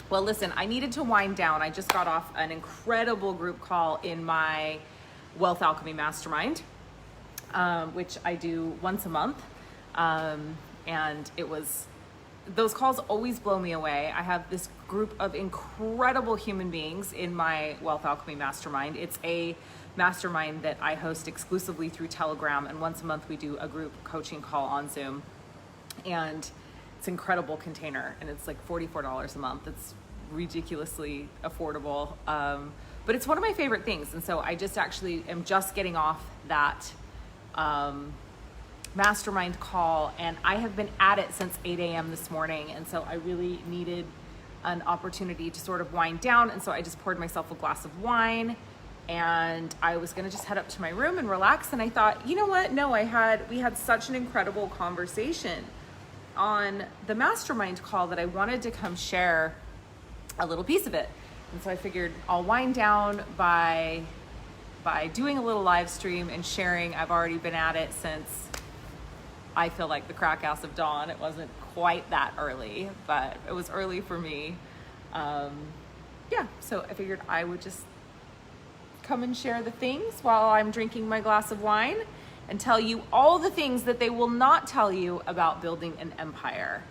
Well, listen, I needed to wind down. I just got off an incredible group call in my Wealth Alchemy Mastermind, which I do once a month. And those calls always blow me away. I have this group of incredible human beings in my Wealth Alchemy Mastermind. It's a mastermind that I host exclusively through Telegram, and once a month we do a group coaching call on Zoom. And it's an incredible container, and it's like $44 a month. It's ridiculously affordable, but it's one of my favorite things. And so I just actually am just getting off that mastermind call, and I have been at it since 8 a.m. this morning, and so I really needed an opportunity to sort of wind down. And so I just poured myself a glass of wine, and I was gonna just head up to my room and relax. And I thought, you know what? No, we had such an incredible conversation on the mastermind call that I wanted to come share a little piece of it. And so I figured I'll wind down by doing a little live stream and sharing. I've already been at it since I feel like the crack ass of dawn. It wasn't quite that early, but it was early for me. So I figured I would just come and share the things while I'm drinking my glass of wine and tell you all the things that they will not tell you about building an empire.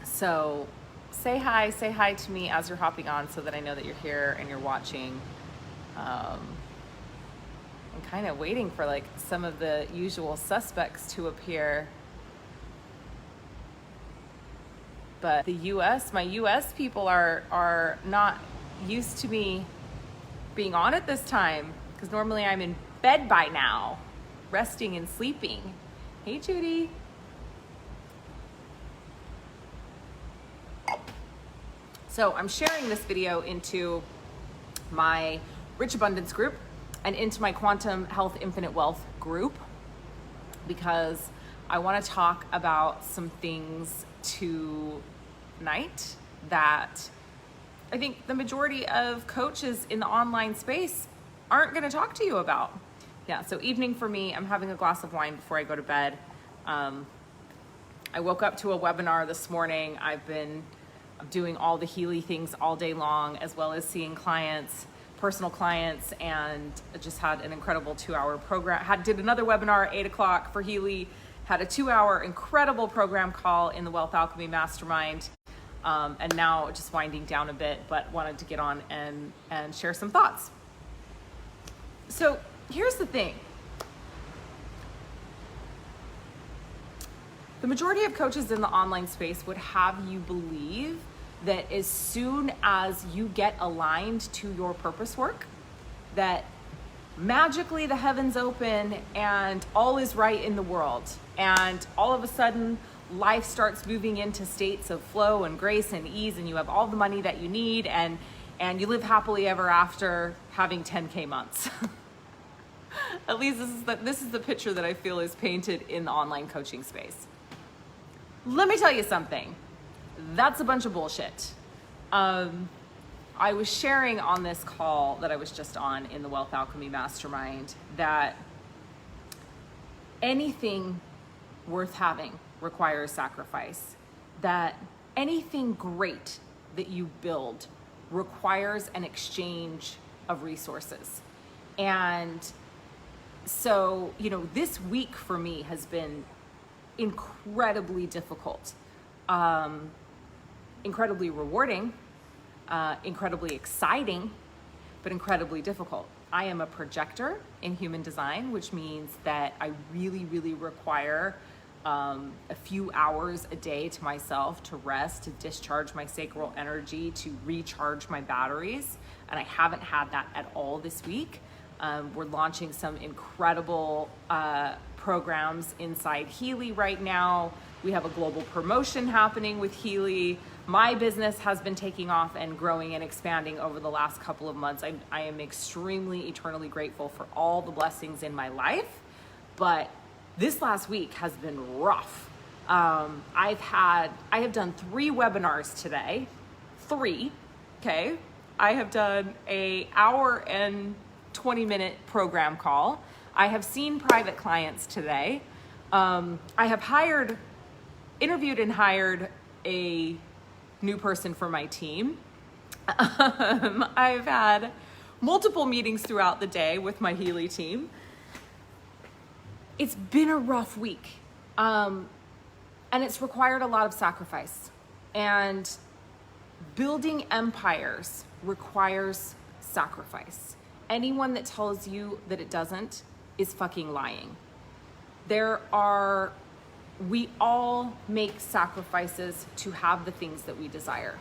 So say hi to me as you're hopping on so that I know that you're here and you're watching. I'm kind of waiting for like some of the usual suspects to appear. But my US people are not used to me being on at this time, because normally I'm in bed by now, resting and sleeping. Hey, Judy. So I'm sharing this video into my Rich Abundance group and into my Quantum Health Infinite Wealth group, because I want to talk about some things tonight that I think the majority of coaches in the online space aren't going to talk to you about. Yeah, so evening for me, I'm having a glass of wine before I go to bed. I woke up to a webinar this morning. I'm doing all the Healy things all day long, as well as seeing clients, personal clients, and just had an incredible 2-hour program. Did another webinar at 8 o'clock for Healy, had a 2-hour incredible program call in the Wealth Alchemy Mastermind, and now just winding down a bit, but wanted to get on and share some thoughts. So here's the thing. The majority of coaches in the online space would have you believe that as soon as you get aligned to your purpose work, that magically the heavens open and all is right in the world. And all of a sudden, life starts moving into states of flow and grace and ease, and you have all the money that you need, and you live happily ever after, having 10K months. At least this is the picture that I feel is painted in the online coaching space. Let me tell you something. That's a bunch of bullshit. I was sharing on this call that I was just on in the Wealth Alchemy Mastermind that anything worth having requires sacrifice. That anything great that you build requires an exchange of resources. And so, this week for me has been incredibly difficult, incredibly rewarding, incredibly exciting, but incredibly difficult. I am a projector in human design, which means that I really, really require a few hours a day to myself to rest, to discharge my sacral energy, to recharge my batteries. And I haven't had that at all this week. We're launching some incredible programs inside Healy right now. We have a global promotion happening with Healy. My business has been taking off and growing and expanding over the last couple of months. I am extremely, eternally grateful for all the blessings in my life, but this last week has been rough. I have done 3 webinars today. 3, okay? I have done an hour and 20-minute program call. I have seen private clients today. I have interviewed and hired a new person for my team. I've had multiple meetings throughout the day with my Healy team. It's been a rough week. And it's required a lot of sacrifice. And building empires requires sacrifice. Anyone that tells you that it doesn't is fucking lying. We all make sacrifices to have the things that we desire.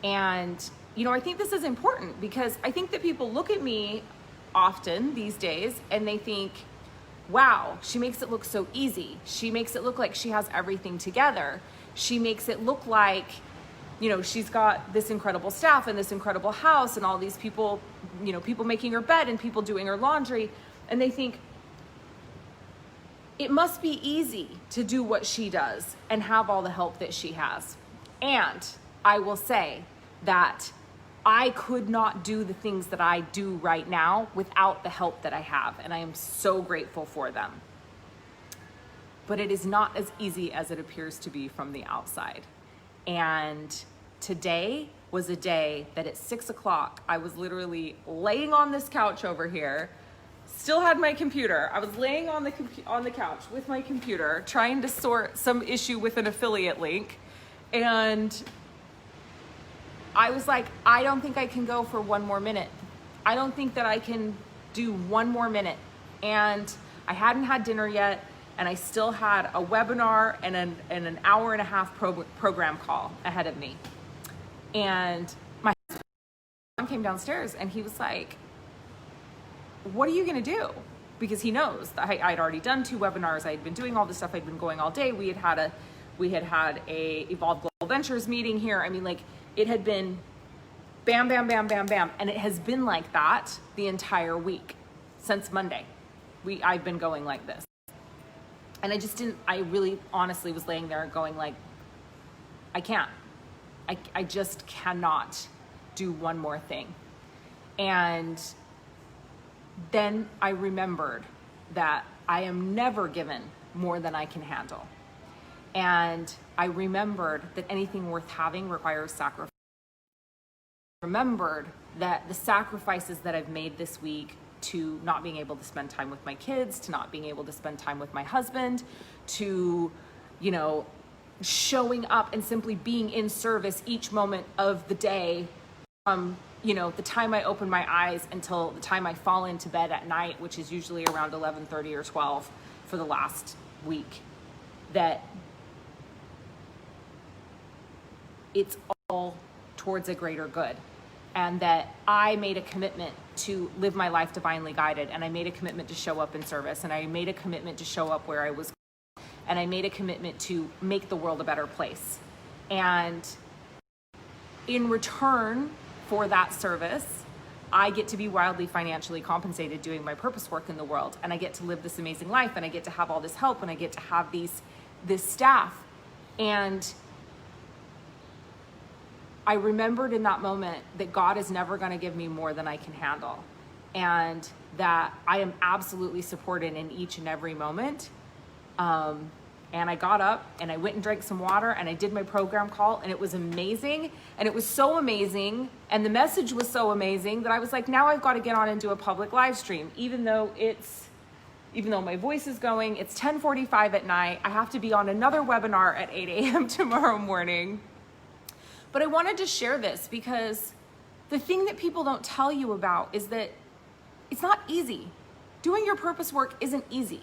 And, I think this is important because I think that people look at me often these days and they think, wow, she makes it look so easy. She makes it look like she has everything together. She makes it look like, she's got this incredible staff and this incredible house and all these people, people making her bed and people doing her laundry. And they think, it must be easy to do what she does and have all the help that she has. And I will say that I could not do the things that I do right now without the help that I have, and I am so grateful for them. But it is not as easy as it appears to be from the outside. And today was a day that at 6 o'clock, I was literally laying on this couch over here, still had my computer. I was laying on the couch with my computer, trying to sort some issue with an affiliate link, and I was like, I don't think I can go for one more minute. I don't think that I can do one more minute. And I hadn't had dinner yet, and I still had a webinar and an hour and a half program call ahead of me. And my husband came downstairs and he was like, what are you gonna do? Because he knows that I'd already done 2 webinars. I had been doing all this stuff. I'd been going all day. We had had a Evolve Global Ventures meeting here. I mean, like, it had been bam, bam, bam, bam, bam. And it has been like that the entire week since Monday. I've been going like this. And I really honestly was laying there going like, I can't. I just cannot do one more thing. And then I remembered that I am never given more than I can handle. And I remembered that anything worth having requires sacrifice. I remembered that the sacrifices that I've made this week to not being able to spend time with my kids, to not being able to spend time with my husband, to, showing up and simply being in service each moment of the day from, the time I open my eyes until the time I fall into bed at night, which is usually around 11:30 or 12 for the last week, that it's all towards a greater good. And that I made a commitment to live my life divinely guided, and I made a commitment to show up in service, and I made a commitment to show up where I was, and I made a commitment to make the world a better place. And in return for that service, I get to be wildly financially compensated doing my purpose work in the world, and I get to live this amazing life, and I get to have all this help, and I get to have this staff. And I remembered in that moment that God is never going to give me more than I can handle, and that I am absolutely supported in each and every moment. And I got up and I went and drank some water and I did my program call, and it was amazing. And it was so amazing, and the message was so amazing that I was like, now I've got to get on and do a public live stream, even though my voice is going. It's 10:45 at night. I have to be on another webinar at 8 a.m. tomorrow morning. But I wanted to share this because the thing that people don't tell you about is that it's not easy. Doing your purpose work isn't easy.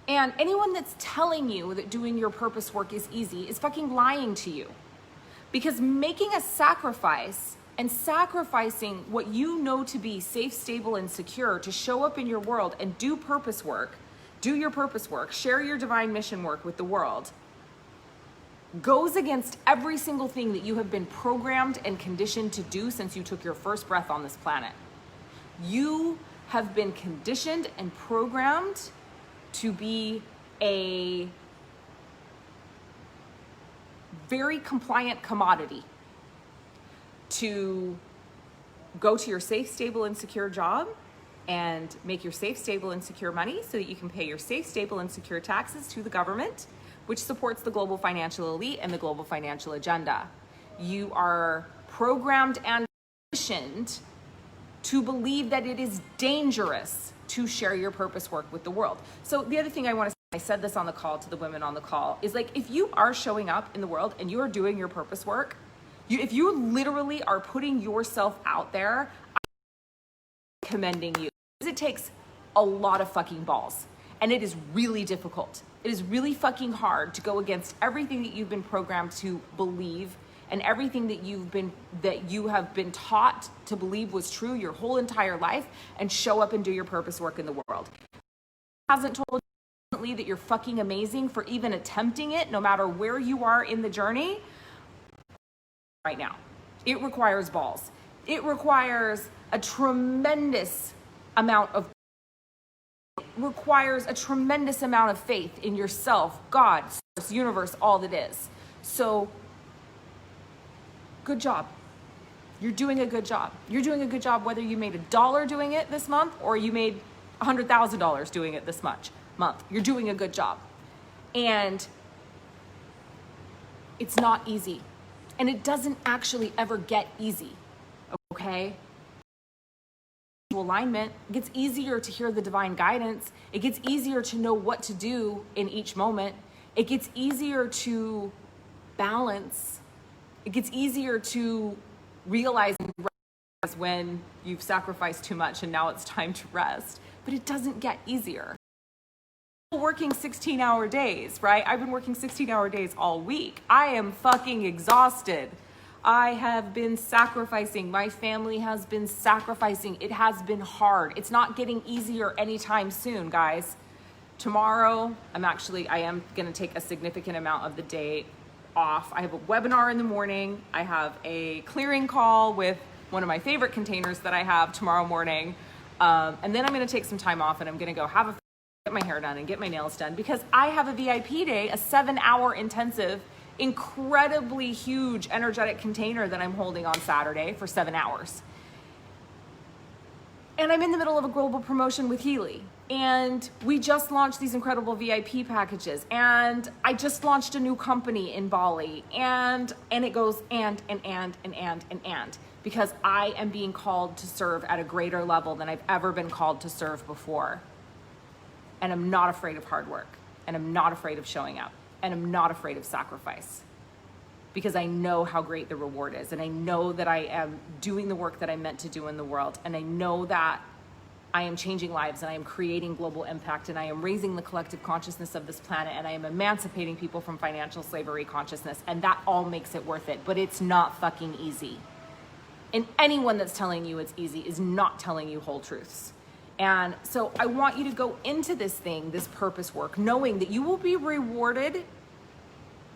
And anyone that's telling you that doing your purpose work is easy is fucking lying to you. Because making a sacrifice and sacrificing what you know to be safe, stable, and secure to show up in your world and do your purpose work, share your divine mission work with the world, goes against every single thing that you have been programmed and conditioned to do since you took your first breath on this planet. You have been conditioned and programmed to be a very compliant commodity, to go to your safe, stable, and secure job and make your safe, stable, and secure money so that you can pay your safe, stable, and secure taxes to the government, which supports the global financial elite and the global financial agenda. You are programmed and conditioned to believe that it is dangerous to share your purpose work with the world. So the other thing I want to say, I said this on the call to the women on the call, is like, if you are showing up in the world and you are doing your purpose work, if you literally are putting yourself out there, I'm commending you. Because it takes a lot of fucking balls, and it is really difficult. It is really fucking hard to go against everything that you've been programmed to believe and everything that you have been taught to believe was true your whole entire life, and show up and do your purpose work in the world. Hasn't told you that you're fucking amazing for even attempting it, no matter where you are in the journey right now. It requires balls. It requires a tremendous amount of faith in yourself, God, source, universe, all that is. So good job. You're doing a good job. You're doing a good job whether you made $1 doing it this month or you made $100,000 doing it this month. You're doing a good job. And it's not easy. And it doesn't actually ever get easy. Okay? Alignment, it gets easier to hear the divine guidance. It gets easier to know what to do in each moment. It gets easier to balance. It gets easier to realize when you've sacrificed too much and now it's time to rest. But it doesn't get easier. Working 16-hour days, right? I've been working 16-hour days all week. I am fucking exhausted. I have been sacrificing. My family has been sacrificing. It has been hard. It's not getting easier anytime soon, guys. Tomorrow, I am going to take a significant amount of the day off. I have a webinar in the morning. I have a clearing call with one of my favorite containers that I have tomorrow morning. And then I'm going to take some time off, and I'm going to go get my hair done and get my nails done, because I have a VIP day, a 7-hour intensive, incredibly huge energetic container that I'm holding on Saturday for 7 hours. And I'm in the middle of a global promotion with Healy. And we just launched these incredible VIP packages. And I just launched a new company in Bali. And it goes and. Because I am being called to serve at a greater level than I've ever been called to serve before. And I'm not afraid of hard work. And I'm not afraid of showing up. And I'm not afraid of sacrifice. Because I know how great the reward is. And I know that I am doing the work that I'm meant to do in the world. And I know that I am changing lives, and I am creating global impact, and I am raising the collective consciousness of this planet, and I am emancipating people from financial slavery consciousness. And that all makes it worth it. But it's not fucking easy. And anyone that's telling you it's easy is not telling you whole truths. And so I want you to go into this purpose work, knowing that you will be rewarded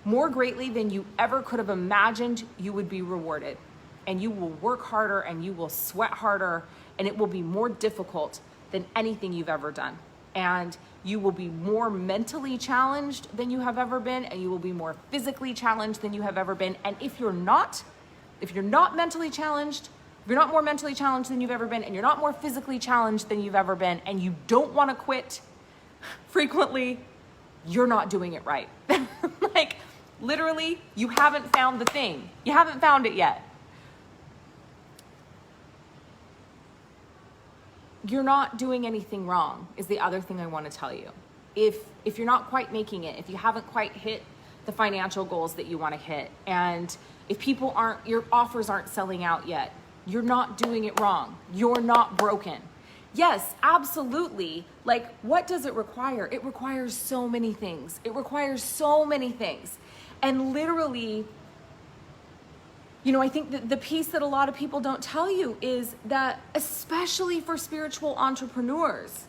more greatly than you ever could have imagined you would be rewarded. And you will work harder, and you will sweat harder, and it will be more difficult than anything you've ever done. And you will be more mentally challenged than you have ever been, and you will be more physically challenged than you have ever been. And if you're not mentally challenged, if you're not more mentally challenged than you've ever been, and you're not more physically challenged than you've ever been, and you don't want to quit frequently, you're not doing it right. Like, literally, you haven't found the thing. You haven't found it yet. You're not doing anything wrong, is the other thing I want to tell you. If you're not quite making it, if you haven't quite hit the financial goals that you want to hit, and if your offers aren't selling out yet, you're not doing it wrong. You're not broken. Yes, absolutely. Like, what does it require? It requires so many things. And literally, I think that the piece that a lot of people don't tell you is that, especially for spiritual entrepreneurs,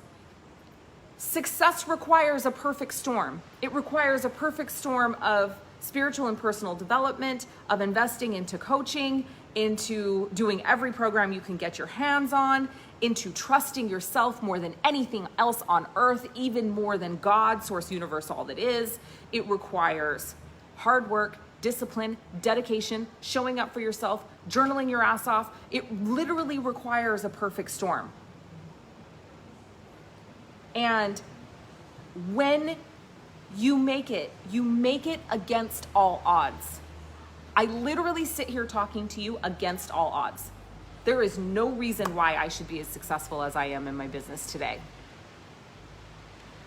success requires a perfect storm. It requires a perfect storm of spiritual and personal development, of investing into coaching, into doing every program you can get your hands on, into trusting yourself more than anything else on earth, even more than God, source, universe, all that is. It requires hard work, discipline, dedication, showing up for yourself, journaling your ass off. It literally requires a perfect storm. And when you make it against all odds. I literally sit here talking to you against all odds. There is no reason why I should be as successful as I am in my business today.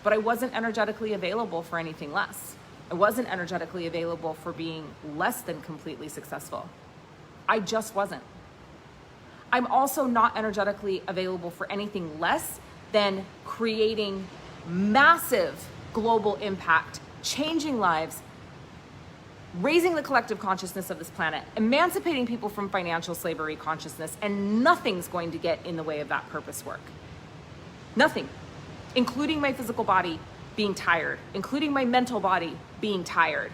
But I wasn't energetically available for anything less. I wasn't energetically available for being less than completely successful. I just wasn't. I'm also not energetically available for anything less than creating massive global impact, changing lives, raising the collective consciousness of this planet, emancipating people from financial slavery consciousness, and nothing's going to get in the way of that purpose work. Nothing, including my physical body being tired, including my mental body being tired.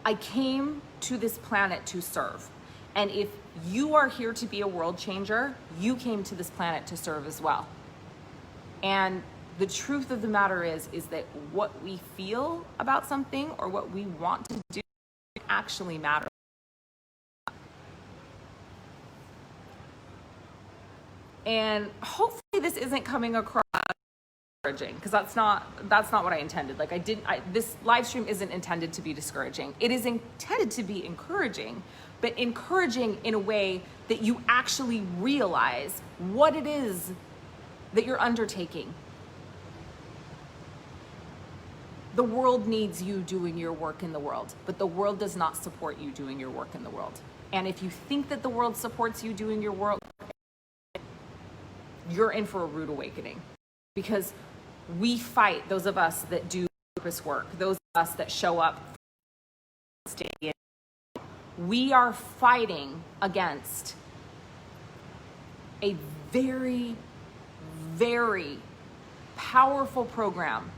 I came to this planet to serve. And if you are here to be a world changer, you came to this planet to serve as well. And the truth of the matter is that what we feel about something or what we want to do actually matters. And hopefully this isn't coming across discouraging, because that's not what I intended. This live stream isn't intended to be discouraging. It is intended to be encouraging, but encouraging in a way that you actually realize what it is that you're undertaking. The world needs you doing your work in the world, but the world does not support you doing your work in the world. And if you think that the world supports you doing your work, you're in for a rude awakening. Because we fight, those of us that do purpose work, those of us that show up, stay in, we are fighting against a very, very powerful program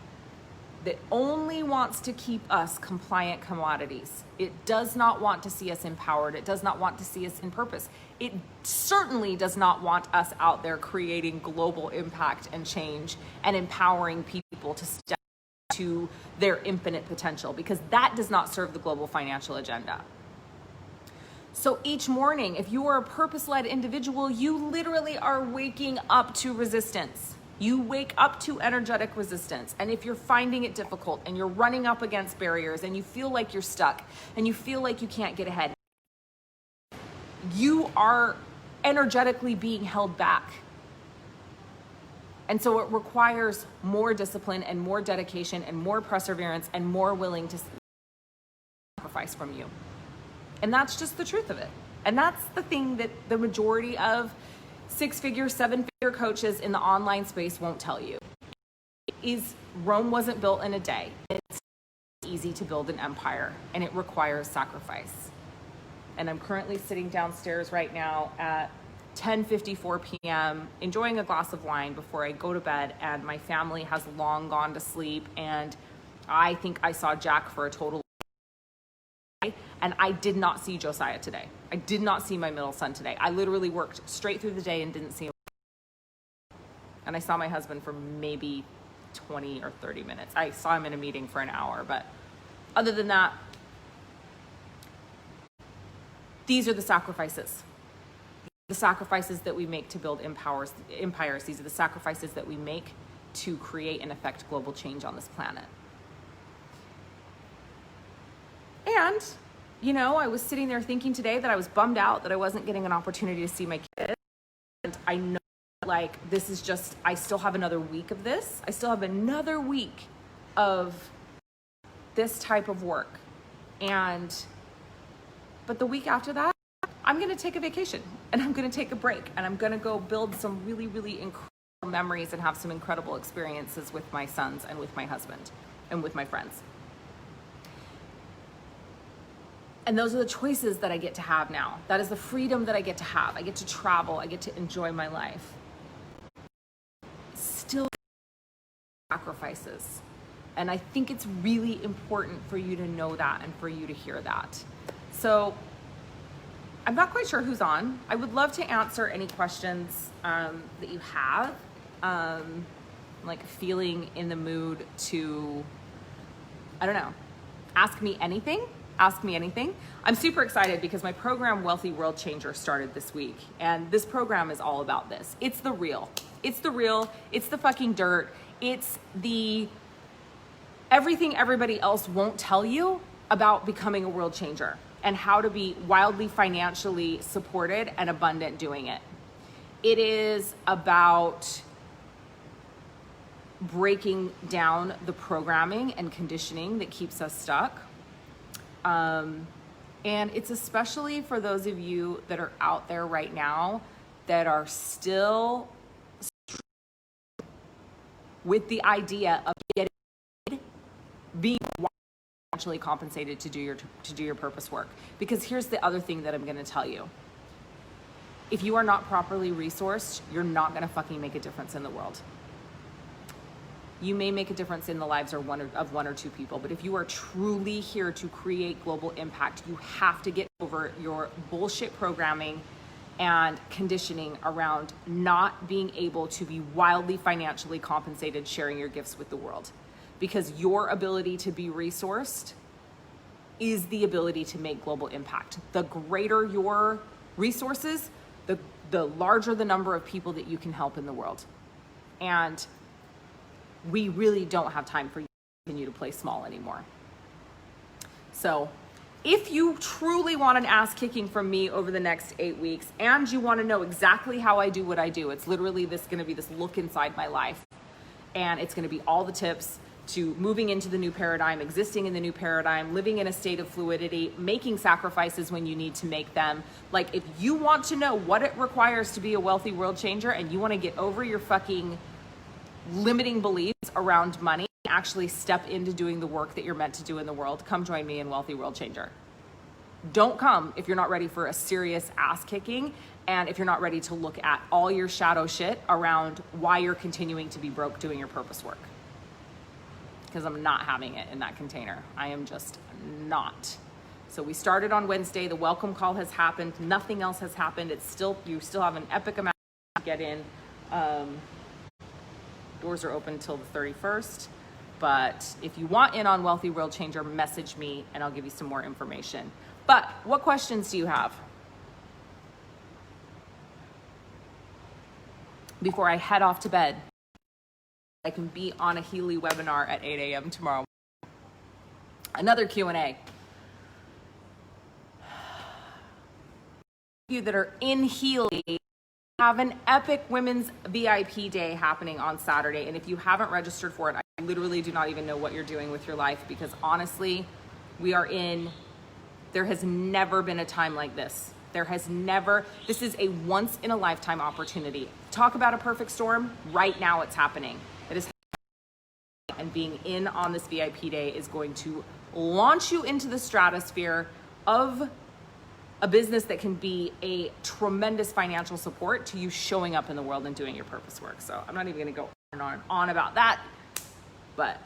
that only wants to keep us compliant commodities. It does not want to see us empowered. It does not want to see us in purpose. It certainly does not want us out there creating global impact and change and empowering people to step to their infinite potential, because that does not serve the global financial agenda. So each morning, if you are a purpose-led individual, you literally are waking up to resistance. You wake up to energetic resistance. And if you're finding it difficult and you're running up against barriers and you feel like you're stuck and you feel like you can't get ahead, you are energetically being held back. And so it requires more discipline and more dedication and more perseverance and more willing to sacrifice from you. And that's just the truth of it. And that's the thing that the majority of six-figure, seven-figure coaches in the online space won't tell you. Is Rome wasn't built in a day. It's easy to build an empire, and it requires sacrifice. And I'm currently sitting downstairs right now at 10:54 p.m. enjoying a glass of wine before I go to bed, and my family has long gone to sleep, and I think I saw Jack for a total, and I did not see Josiah today. I did not see my middle son today. I literally worked straight through the day and didn't see him. And I saw my husband for maybe 20 or 30 minutes. I saw him in a meeting for an hour, but other than that, these are the sacrifices. The sacrifices that we make to build empires. These are the sacrifices that we make to create and affect global change on this planet. And, you know, I was sitting there thinking today that I was bummed out that I wasn't getting an opportunity to see my kids. And I know, like, this is just, I still have another week of this. I still have another week of this type of work. But the week after that, I'm going to take a vacation and I'm going to take a break and I'm going to go build some really, really incredible memories and have some incredible experiences with my sons and with my husband and with my friends. And those are the choices that I get to have now. That is the freedom that I get to have. I get to travel. I get to enjoy my life. Still sacrifices. And I think it's really important for you to know that and for you to hear that. So I'm not quite sure who's on. I would love to answer any questions that you have. Like feeling in the mood to, I don't know, ask me anything. Ask me anything. I'm super excited because my program Wealthy World Changer started this week. And this program is all about this. It's the real. It's the real. It's the fucking dirt. It's the everything everybody else won't tell you about becoming a world changer and how to be wildly financially supported and abundant doing it. It is about breaking down the programming and conditioning that keeps us stuck. And it's especially for those of you that are out there right now that are still with the idea of being financially compensated to do your purpose work. Because here's the other thing that I'm going to tell you. If you are not properly resourced, you're not going to fucking make a difference in the world. You may make a difference in the lives of one or two people, but if you are truly here to create global impact, you have to get over your bullshit programming and conditioning around not being able to be wildly financially compensated sharing your gifts with the world. Because your ability to be resourced is the ability to make global impact. The greater your resources, the larger the number of people that you can help in the world. And we really don't have time for you to continue to play small anymore. So if you truly want an ass kicking from me over the next 8 weeks and you want to know exactly how I do what I do, it's literally going to be this look inside my life. And it's going to be all the tips to moving into the new paradigm, existing in the new paradigm, living in a state of fluidity, making sacrifices when you need to make them. Like, if you want to know what it requires to be a wealthy world changer and you want to get over your fucking limiting beliefs around money, actually step into doing the work that you're meant to do in the world, come join me in Wealthy World Changer. Don't come if you're not ready for a serious ass kicking and if you're not ready to look at all your shadow shit around why you're continuing to be broke doing your purpose work. Because I'm not having it in that container. I am just not. So we started on Wednesday. The welcome call has happened. Nothing else has happened. You still have an epic amount to get in. Doors are open until the 31st. But if you want in on Wealthy World Changer, message me and I'll give you some more information. But what questions do you have? Before I head off to bed, I can be on a Healy webinar at 8 a.m. tomorrow. Another Q&A. You that are in Healy have an epic women's VIP day happening on Saturday. And if you haven't registered for it, I literally do not even know what you're doing with your life, because honestly, there has never been a time like this. This is a once in a lifetime opportunity. Talk about a perfect storm. Right now it's happening. It is, and being in on this VIP day is going to launch you into the stratosphere of a business that can be a tremendous financial support to you showing up in the world and doing your purpose work. So I'm not even going to go on about that, but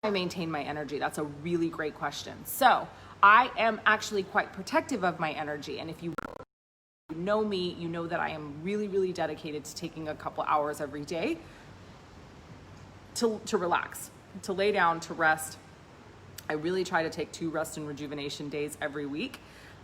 I maintain my energy. That's a really great question. So I am actually quite protective of my energy. And if you know me, you know that I am really, really dedicated to taking a couple hours every day to relax, to lay down, to rest. I really try to take 2 rest and rejuvenation days every week.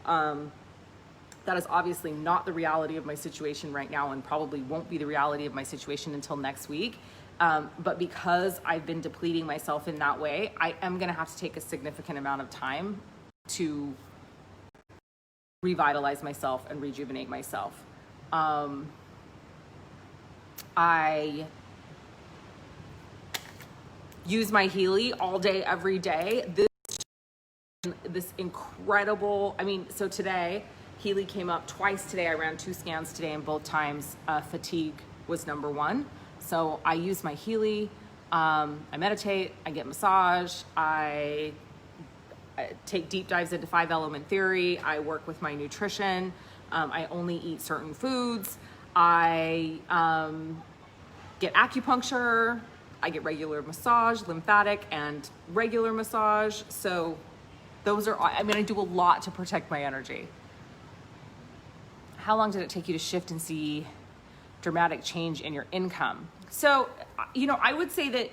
That is obviously not the reality of my situation right now and probably won't be the reality of my situation until next week. But because I've been depleting myself in that way, I am gonna have to take a significant amount of time to revitalize myself and rejuvenate myself. I use my Healy all day, every day. This incredible, so today, Healy came up twice today. I ran 2 scans today, and both times fatigue was number 1. So I use my Healy, I meditate, I get massage, I take deep dives into 5-element theory, I work with my nutrition, I only eat certain foods, I get acupuncture, I get regular massage, lymphatic and regular massage. So those are, I do a lot to protect my energy. How long did it take you to shift and see dramatic change in your income? So, I would say that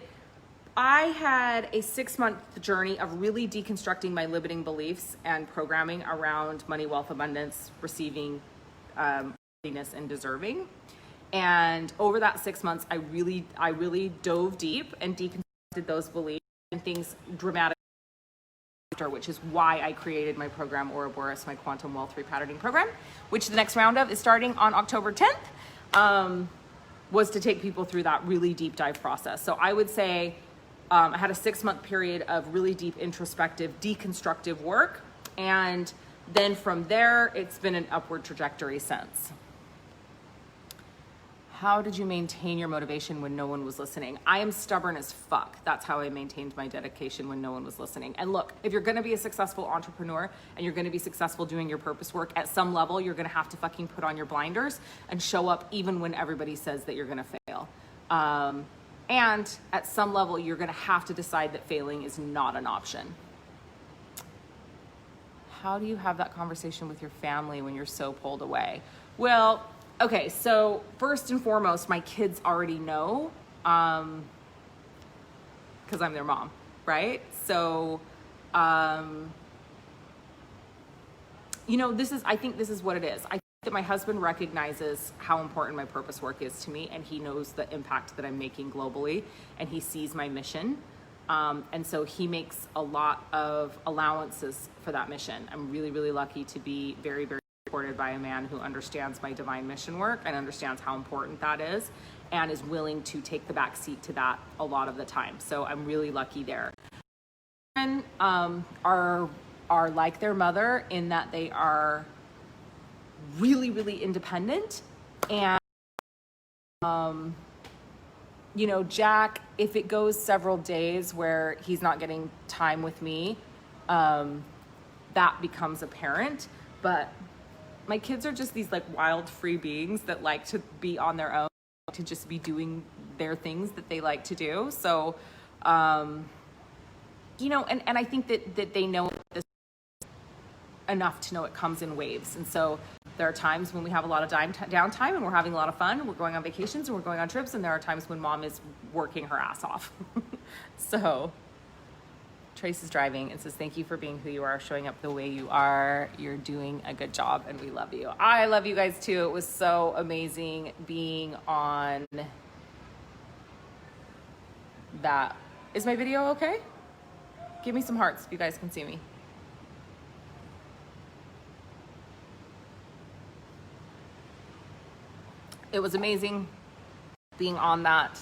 I had a 6-month journey of really deconstructing my limiting beliefs and programming around money, wealth, abundance, receiving, worthiness, and deserving. And over that 6 months, I really dove deep and deconstructed those beliefs, and things dramatically after, which is why I created my program, Ouroboros, my Quantum Wealth Repatterning program, which the next round of is starting on October 10th, was to take people through that really deep dive process. So I would say I had a 6-month period of really deep introspective, deconstructive work. And then from there, it's been an upward trajectory since. How did you maintain your motivation when no one was listening? I am stubborn as fuck. That's how I maintained my dedication when no one was listening. And look, if you're gonna be a successful entrepreneur and you're gonna be successful doing your purpose work, at some level, you're gonna have to fucking put on your blinders and show up even when everybody says that you're gonna fail. And at some level, you're gonna have to decide that failing is not an option. How do you have that conversation with your family when you're so pulled away? Well, okay, so first and foremost, my kids already know, because I'm their mom, right? So, you know, I think this is what it is. I think that my husband recognizes how important my purpose work is to me, and he knows the impact that I'm making globally, and he sees my mission. And so he makes a lot of allowances for that mission. I'm really, really lucky to be very, very supported by a man who understands my divine mission work and understands how important that is and is willing to take the back seat to that a lot of the time. So I'm really lucky there. And are like their mother in that they are really, really independent. And you know, Jack, if it goes several days where he's not getting time with me, that becomes apparent. But my kids are just these like wild, free beings that like to be on their own, to just be doing their things that they like to do. So, you know, and I think that they know this enough to know it comes in waves. And so there are times when we have a lot of downtime and we're having a lot of fun. We're going on vacations and we're going on trips. And there are times when mom is working her ass off. So Trace is driving and says, thank you for being who you are, showing up the way you are. You're doing a good job and we love you. I love you guys too. It was so amazing being on that. Is my video okay? Give me some hearts if you guys can see me. It was amazing being on that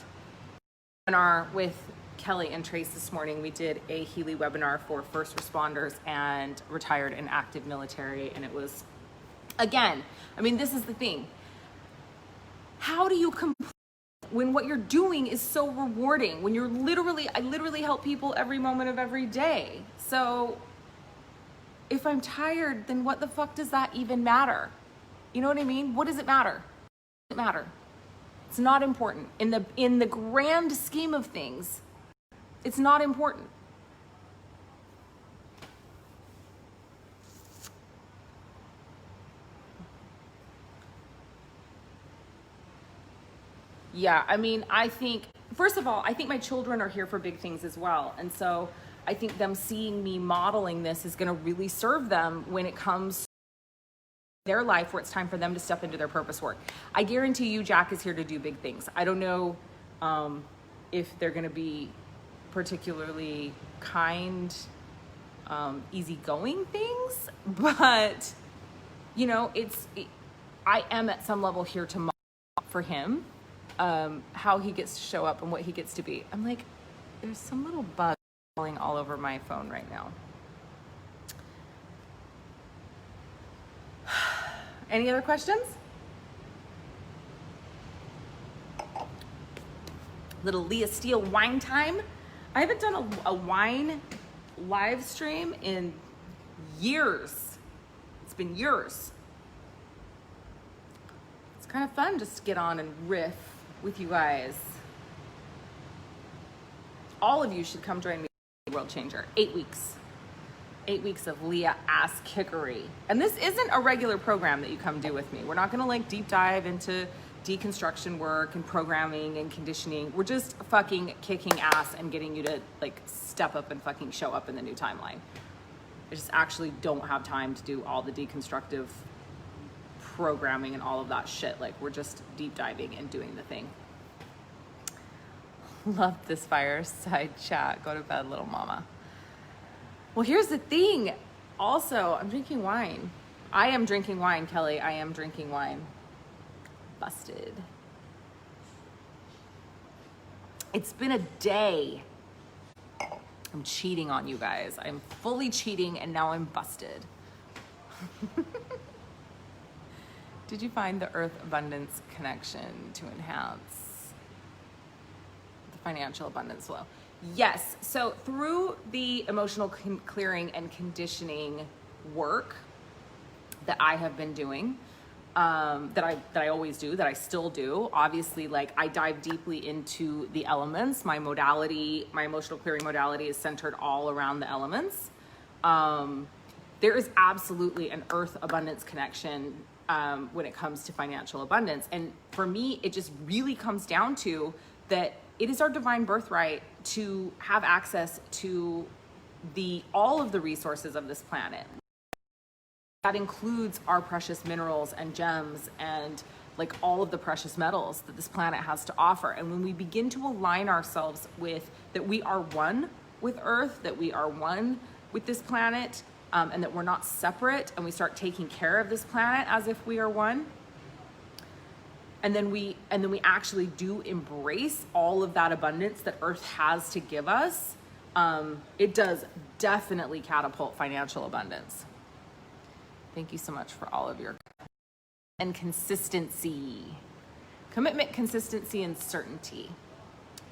webinar with Kelly and Trace this morning. We did a Healy webinar for first responders and retired and active military. And it was, again, I mean, this is the thing. How do you complete when what you're doing is so rewarding? When you're I literally help people every moment of every day. So if I'm tired, then what the fuck does that even matter? You know what I mean? What does it matter? It doesn't matter. It's not important. In the grand scheme of things, it's not important. Yeah, I mean, I think, first of all, I think my children are here for big things as well. And so I think them seeing me modeling this is going to really serve them when it comes to their life where it's time for them to step into their purpose work. I guarantee you Jack is here to do big things. I don't know if they're going to be particularly kind, easygoing things, but you know, I am at some level here to model for him how he gets to show up and what he gets to be. I'm like, there's some little bug crawling all over my phone right now. Any other questions? Little Leah Steele wine time. I haven't done a wine live stream in years. It's been years. It's kind of fun just to get on and riff with you guys. All of you should come join me in World Changer. 8 weeks. 8 weeks of Leah ass kickery. And this isn't a regular program that you come do with me. We're not gonna like deep dive into deconstruction work and programming and conditioning. We're just fucking kicking ass and getting you to like step up and fucking show up in the new timeline. I just actually don't have time to do all the deconstructive programming and all of that shit. Like we're just deep diving and doing the thing. Love this fireside chat. Go to bed, little mama. Well, here's the thing. Also, I'm drinking wine. I am drinking wine, Kelly. I am drinking wine. Busted. It's been a day. I'm cheating on you guys. I'm fully cheating and now I'm busted. Did you find the earth abundance connection to enhance the financial abundance flow? Yes. So through the emotional clearing and conditioning work that I have been doing, that I always do, that I still do. Obviously, like I dive deeply into the elements. My modality, my emotional clearing modality is centered all around the elements. There is absolutely an earth abundance connection when it comes to financial abundance. And for me, it just really comes down to that it is our divine birthright to have access to all of the resources of this planet. That includes our precious minerals and gems and like all of the precious metals that this planet has to offer. And when we begin to align ourselves with that we are one with Earth, that we are one with this planet, and that we're not separate, and we start taking care of this planet as if we are one, and then we actually do embrace all of that abundance that Earth has to give us, it does definitely catapult financial abundance. Thank you so much for all of your and consistency. Commitment, consistency, and certainty.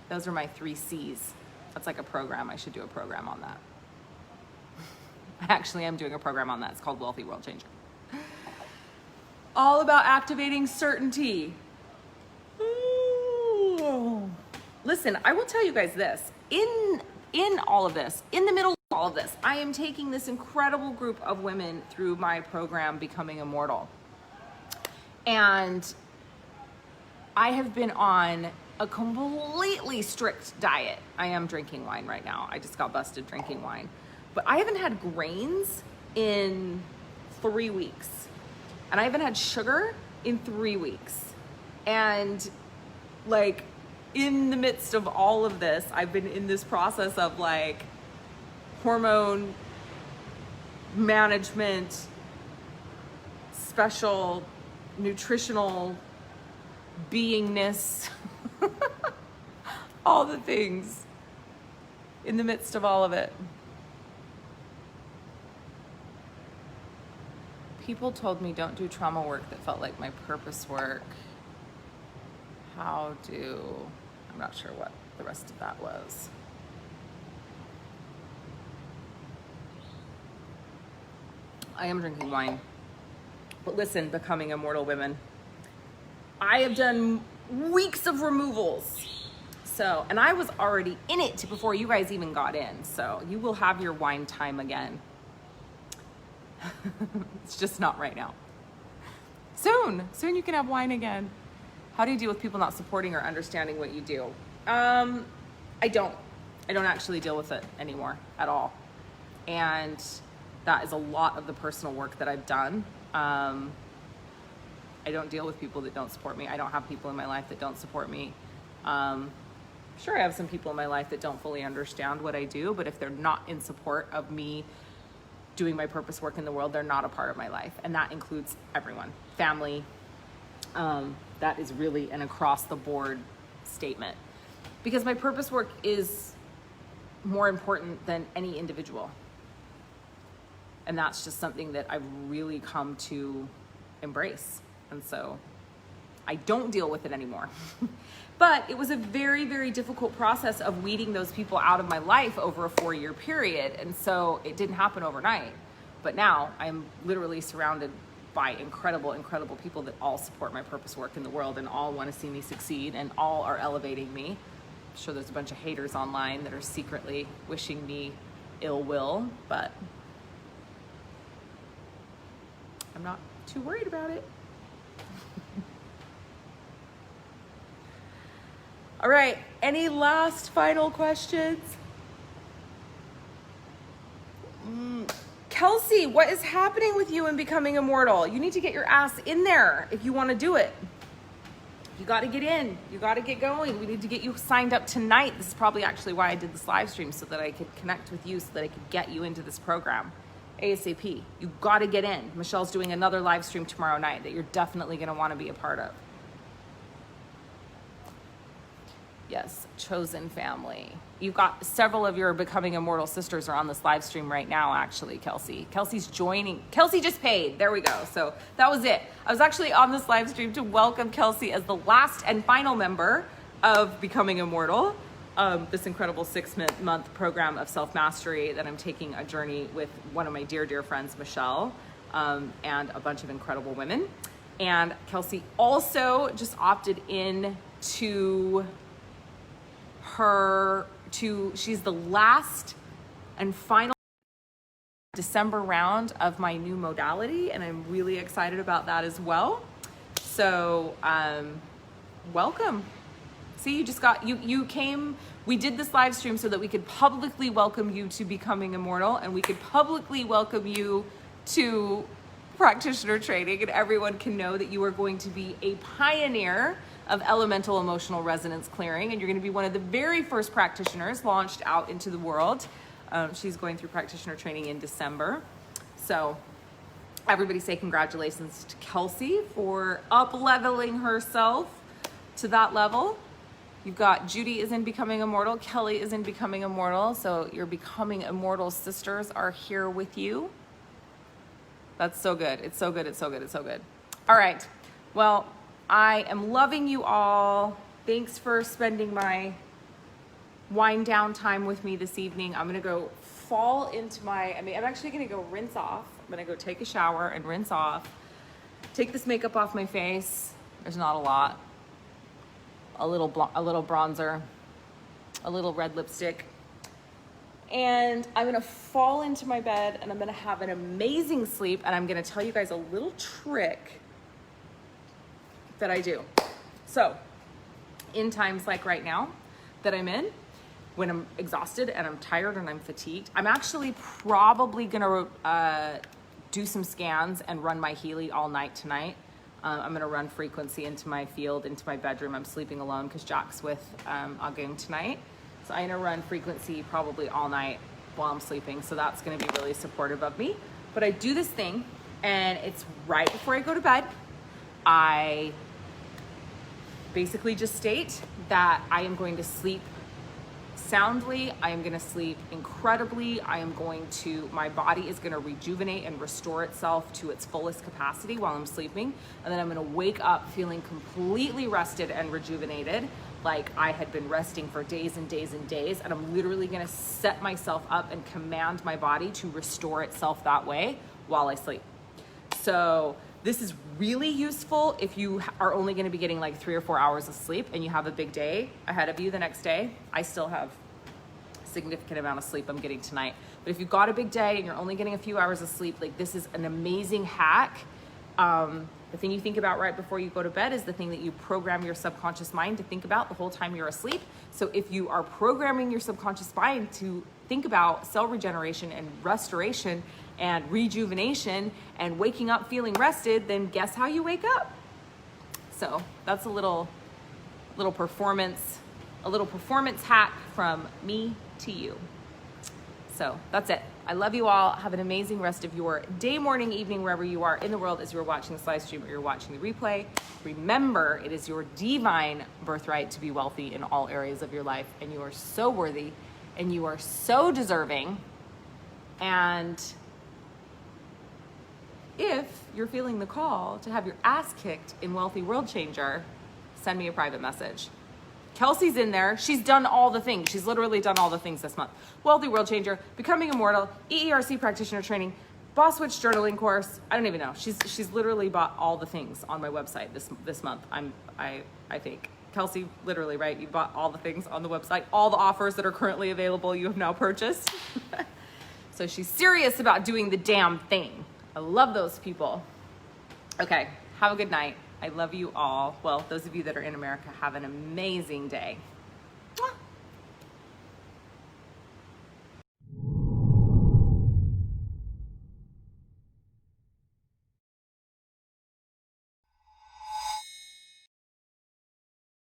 Those are my 3 C's. That's like a program. I should do a program on that. I actually am doing a program on that. It's called Wealthy World Changer. All about activating certainty. Ooh. Listen, I will tell you guys this. In all of this, in the middle of all of this, I am taking this incredible group of women through my program, Becoming Immortal. And I have been on a completely strict diet. I am drinking wine right now. I just got busted drinking wine. But I haven't had grains in 3 weeks. And I haven't had sugar in 3 weeks. And like in the midst of all of this, I've been in this process of like hormone management, special nutritional beingness, all the things in the midst of all of it. People told me don't do trauma work that felt like my purpose work. I'm not sure what the rest of that was. I am drinking wine. But listen, Becoming Immortal women, I have done weeks of removals. And I was already in it before you guys even got in. So you will have your wine time again. It's just not right now. Soon you can have wine again. How do you deal with people not supporting or understanding what you do? I don't actually deal with it anymore at all. And that is a lot of the personal work that I've done. I don't deal with people that don't support me. I don't have people in my life that don't support me. Sure, I have some people in my life that don't fully understand what I do, but if they're not in support of me doing my purpose work in the world, they're not a part of my life. And that includes everyone, family. That is really an across the board statement, because my purpose work is more important than any individual. And that's just something that I've really come to embrace. And so I don't deal with it anymore. But it was a very, very difficult process of weeding those people out of my life over a 4-year period. And so it didn't happen overnight. But now I'm literally surrounded by incredible, incredible people that all support my purpose work in the world and all want to see me succeed and all are elevating me. I'm sure there's a bunch of haters online that are secretly wishing me ill will, but I'm not too worried about it. All right, any last final questions? Kelsey, what is happening with you in Becoming Immortal? You need to get your ass in there if you want to do it. You got to get in. You got to get going. We need to get you signed up tonight. This is probably actually why I did this live stream, so that I could connect with you, so that I could get you into this program ASAP. You got to get in. Michelle's doing another live stream tomorrow night that you're definitely going to want to be a part of. Yes, chosen family. You've got several of your Becoming Immortal sisters are on this live stream right now, actually, Kelsey. Kelsey's joining. Kelsey just paid. There we go. So that was it. I was actually on this live stream to welcome Kelsey as the last and final member of Becoming Immortal, this incredible 6-month program of self-mastery that I'm taking a journey with one of my dear, dear friends, Michelle, and a bunch of incredible women. And Kelsey also just opted in to she's the last and final December round of my new modality, and I'm really excited about that as well. So welcome. See, you just got you came. We did this live stream so that we could publicly welcome you to Becoming Immortal, and we could publicly welcome you to practitioner training, and everyone can know that you are going to be a pioneer of elemental emotional resonance clearing, and you're going to be one of the very first practitioners launched out into the world. She's going through practitioner training in December. So everybody say congratulations to Kelsey for up-leveling herself to that level. You've got Judy is in Becoming Immortal, Kelly is in Becoming Immortal, so your Becoming Immortal sisters are here with you. That's so good. It's so good. It's so good. It's so good. All right. Well, I am loving you all. Thanks for spending my wind down time with me this evening. I'm going to go fall into I'm actually going to go rinse off. I'm going to go take a shower and rinse off. Take this makeup off my face. There's not a lot. A little bronzer, a little red lipstick. And I'm going to fall into my bed, and I'm going to have an amazing sleep. And I'm going to tell you guys a little trick that I do. So in times like right now that I'm in, when I'm exhausted and I'm tired and I'm fatigued, I'm actually probably gonna do some scans and run my Healy all night tonight. I'm gonna run frequency into my field, into my bedroom. I'm sleeping alone because Jack's with Agum tonight. So I'm gonna run frequency probably all night while I'm sleeping. So that's gonna be really supportive of me. But I do this thing, and it's right before I go to bed. I basically just state that I am going to sleep soundly. I am going to sleep incredibly. My body is going to rejuvenate and restore itself to its fullest capacity while I'm sleeping. And then I'm going to wake up feeling completely rested and rejuvenated, like I had been resting for days and days and days. And I'm literally going to set myself up and command my body to restore itself that way while I sleep. So this is really useful if you are only going to be getting like 3 or 4 hours of sleep and you have a big day ahead of you the next day. I still have a significant amount of sleep I'm getting tonight. But if you've got a big day and you're only getting a few hours of sleep, like this is an amazing hack. The thing you think about right before you go to bed is the thing that you program your subconscious mind to think about the whole time you're asleep. So if you are programming your subconscious mind to think about cell regeneration and restoration and rejuvenation and waking up feeling rested, then guess how you wake up? So that's a little performance hack from me to you. So that's it. I love you all. Have an amazing rest of your day, morning, evening, wherever you are in the world as you're watching this live stream or you're watching the replay. Remember, it is your divine birthright to be wealthy in all areas of your life, and you are so worthy and you are so deserving. And if you're feeling the call to have your ass kicked in Wealthy World Changer, send me a private message. Kelsey's in there. She's done all the things. She's literally done all the things this month. Wealthy World Changer, Becoming Immortal, EERC practitioner training, Boss Witch journaling course. I don't even know. She's literally bought all the things on my website this month. I think. Kelsey, literally, right? You bought all the things on the website. All the offers that are currently available you have now purchased. So she's serious about doing the damn thing. I love those people. Okay, have a good night. I love you all. Well, those of you that are in America, have an amazing day.